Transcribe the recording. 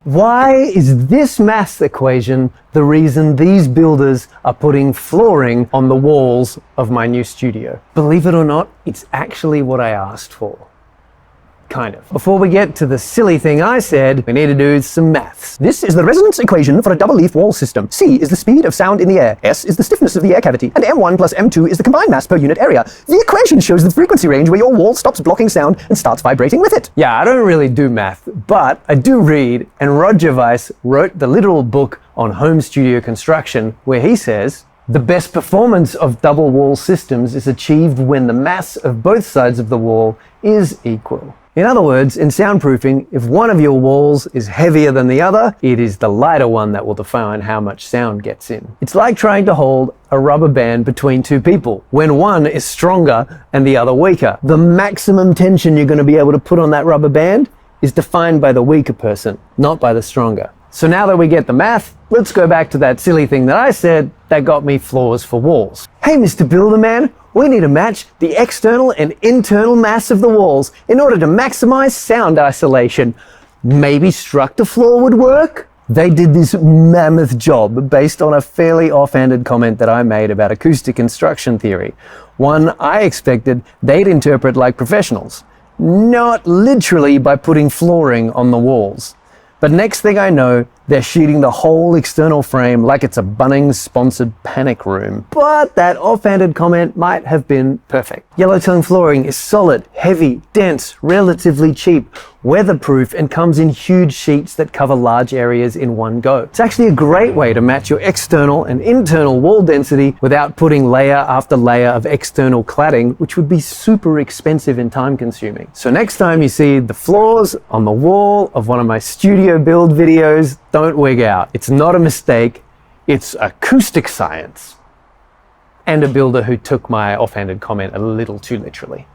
Why is this maths equation the reason these builders are putting flooring on the walls of my new studio? Believe it or not, it's actually what I asked for. Kind of. Before we get to the silly thing I said, we need to do some maths. This is the resonance equation for a double-leaf wall system. C is the speed of sound in the air, S is the stiffness of the air cavity, and M1 plus M2 is the combined mass per unit area. The equation shows the frequency range where your wall stops blocking sound and starts vibrating with it. Yeah, I don't really do math, but I do read, and Roger Weiss wrote the literal book on home studio construction where he says, the best performance of double wall systems is achieved when the mass of both sides of the wall is equal. In other words, in soundproofing, if one of your walls is heavier than the other, it is the lighter one that will define how much sound gets in. It's like trying to hold a rubber band between two people, when one is stronger and the other weaker. The maximum tension you're going to be able to put on that rubber band is defined by the weaker person, not by the stronger. So now that we get the math, let's go back to that silly thing that I said that got me floors for walls. Hey, Mr. Builderman, we need to match the external and internal mass of the walls in order to maximize sound isolation. Maybe structure floor would work? They did this mammoth job based on a fairly offhanded comment that I made about acoustic construction theory. One I expected they'd interpret like professionals, not literally by putting flooring on the walls. But next thing I know, they're shooting the whole external frame like it's a Bunnings-sponsored panic room. But that offhanded comment might have been perfect. Yellowtone flooring is solid, heavy, dense, relatively cheap, weatherproof, and comes in huge sheets that cover large areas in one go. It's actually a great way to match your external and internal wall density without putting layer after layer of external cladding, which would be super expensive and time consuming. So next time you see the floors on the wall of one of my studio build videos, don't wig out. It's not a mistake, it's acoustic science. And a builder who took my offhanded comment a little too literally.